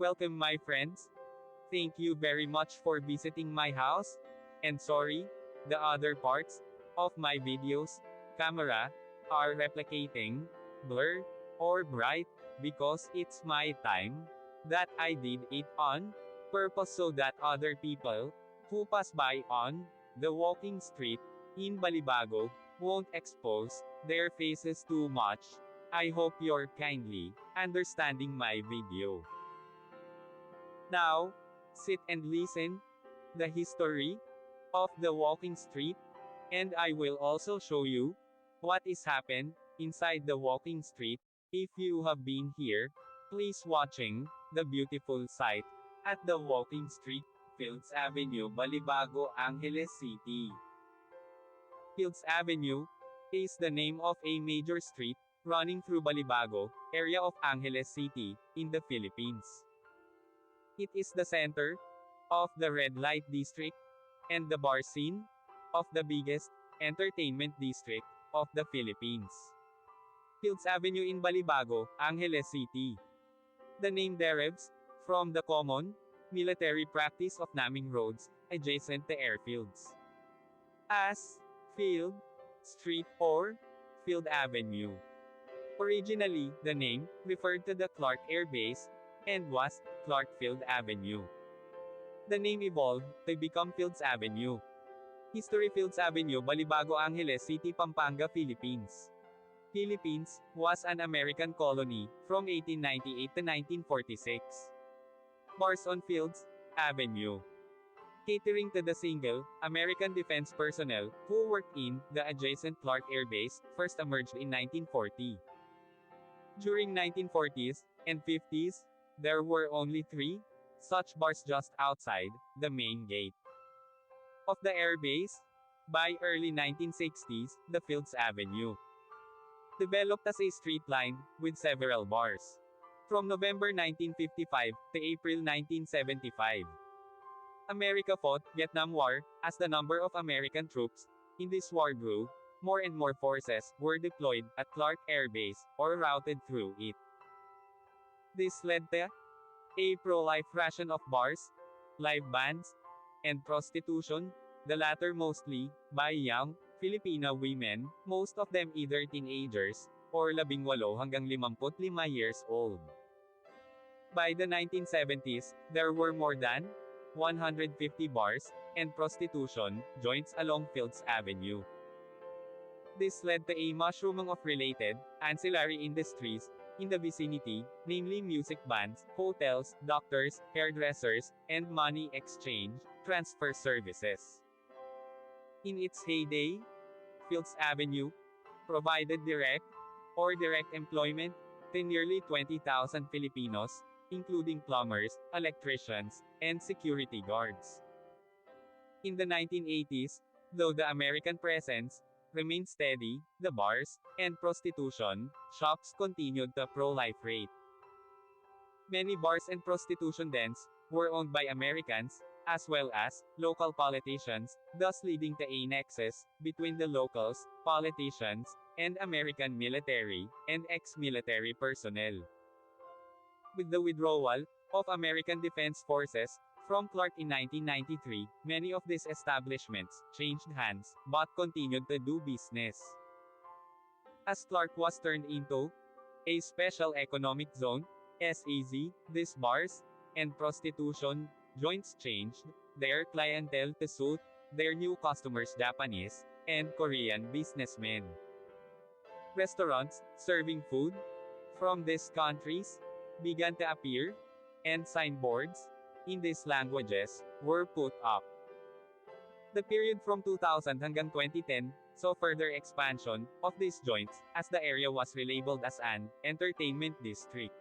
Welcome my friends. Thank you very much for visiting my house. And sorry, the other parts of my videos, camera, are replicating, blur, or bright, because it's my time that I did it on purpose so that other people who pass by on the walking street in Balibago won't expose their faces too much. I hope you're kindly understanding my video. Now, sit and listen the history of the walking street, and I will also show you what is happened inside the walking street. If you have been here, please watching the beautiful sight at the walking street, Fields Avenue, Balibago, Angeles City. Fields Avenue is the name of a major street running through Balibago area of Angeles City in the Philippines. It is the center of the red light district and the bar scene of the biggest entertainment district of the Philippines. Fields Avenue in Balibago, Angeles City. The name derives from the common military practice of naming roads adjacent to airfields as Field Street or Field Avenue. Originally, the name referred to the Clark Air Base and was Clark Field Avenue. The name evolved to become Fields Avenue. History: Fields Avenue, Balibago, Angeles City, Pampanga, Philippines. Philippines was an American colony from 1898 to 1946. Bars on Fields Avenue. Catering to the single American defense personnel who worked in the adjacent Clark Air Base, first emerged in 1940. During 1940s and 50s, there were only 3 such bars just outside the main gate of the airbase. By early 1960s, the Fields Avenue developed as a street line with several bars. From November 1955 to April 1975, America fought Vietnam War. As the number of American troops in this war grew, more and more forces were deployed at Clark Air Base or routed through it. This led to a pro-life ration of bars, live bands, and prostitution, the latter mostly by young Filipino women, most of them either teenagers or 18 hanggang 55 years old. By the 1970s, there were more than 150 bars and prostitution joints along Fields Avenue. This led to a mushrooming of related ancillary industries in the vicinity, namely music bands, hotels, doctors, hairdressers, and money exchange transfer services. In its heyday, Fields Avenue provided direct or direct employment to nearly 20,000 Filipinos, including plumbers, electricians, and security guards. In the 1980s, though the American presence remained steady, the bars and prostitution shops continued to proliferate. Many bars and prostitution dens were owned by Americans, as well as local politicians, thus leading to a nexus between the locals, politicians, and American military and ex-military personnel. With the withdrawal of American Defense Forces from Clark in 1993, many of these establishments changed hands, but continued to do business. As Clark was turned into a Special Economic Zone, SEZ, these bars and prostitution joints changed their clientele to suit their new customers, Japanese and Korean businessmen. Restaurants serving food from these countries began to appear, and signboards in these languages were put up. The period from 2000 hanggang 2010 saw further expansion of these joints, as the area was relabeled as an entertainment district.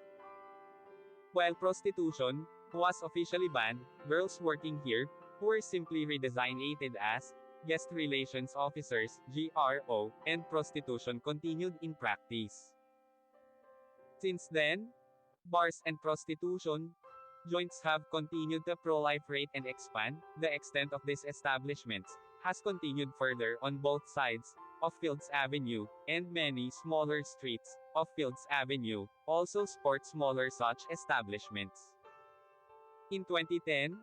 While prostitution was officially banned, girls working here were simply redesignated as guest relations officers (GRO), and prostitution continued in practice. Since then, bars and prostitution joints have continued to proliferate and expand. The extent of these establishments has continued further on both sides of Fields Avenue, and many smaller streets of Fields Avenue also sport smaller such establishments. In 2010,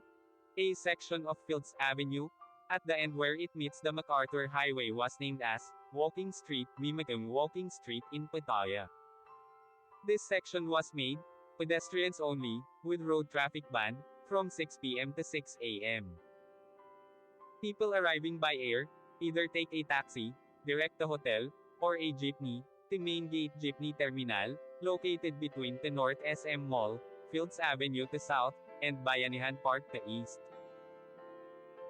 a section of Fields Avenue, at the end where it meets the MacArthur Highway was named as Walking Street, mimicking Walking Street in Pattaya. This section was made pedestrians only, with road traffic banned from 6 p.m. to 6 a.m. People arriving by air either take a taxi, direct to hotel, or a jeepney, to Main Gate Jeepney Terminal, located between the North SM Mall, Fields Avenue to South, and Bayanihan Park to East.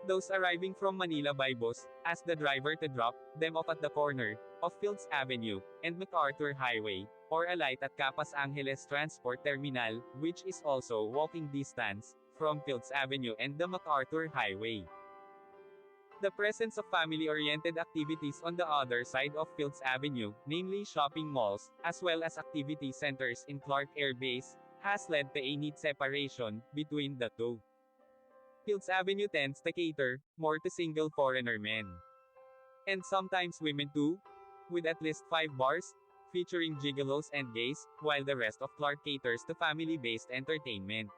Those arriving from Manila by bus, ask the driver to drop them off at the corner of Fields Avenue and MacArthur Highway, or alight at Capas Angeles Transport Terminal, which is also walking distance from Fields Avenue and the MacArthur Highway. The presence of family-oriented activities on the other side of Fields Avenue, namely shopping malls, as well as activity centers in Clark Air Base, has led to a neat separation between the two. Fields Avenue tends to cater more to single foreigner men. And sometimes women too, with at least 5 bars, featuring gigolos and gays, while the rest of Clark caters to family-based entertainment.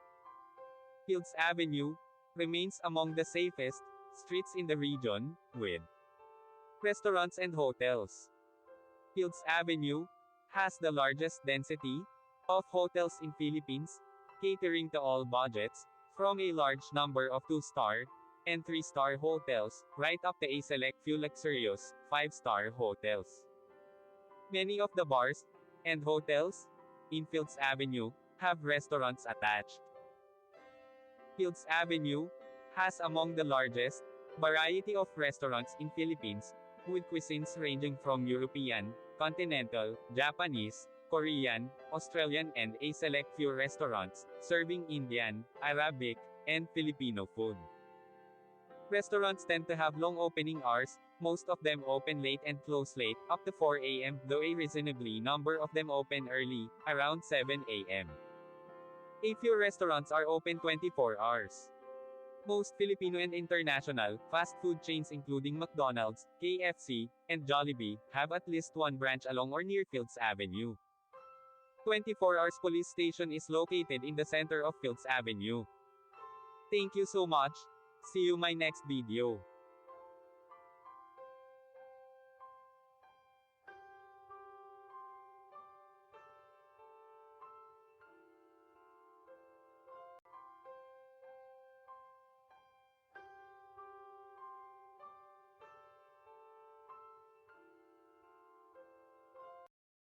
Fields Avenue remains among the safest streets in the region, with restaurants and hotels. Fields Avenue has the largest density of hotels in Philippines, catering to all budgets, from a large number of 2-star and 3-star hotels, right up to a select few luxurious 5-star hotels. Many of the bars and hotels in Fields Avenue have restaurants attached. Fields Avenue has among the largest variety of restaurants in Philippines, with cuisines ranging from European, continental, Japanese, Korean, Australian and a select few restaurants, serving Indian, Arabic, and Filipino food. Restaurants tend to have long opening hours, most of them open late and close late, up to 4 a.m., though a reasonably number of them open early, around 7 a.m. A few restaurants are open 24 hours. Most Filipino and international fast food chains including McDonald's, KFC, and Jollibee have at least one branch along or near Fields Avenue. 24 Hours Police Station is located in the center of Fields Avenue. Thank you so much. See you my next video.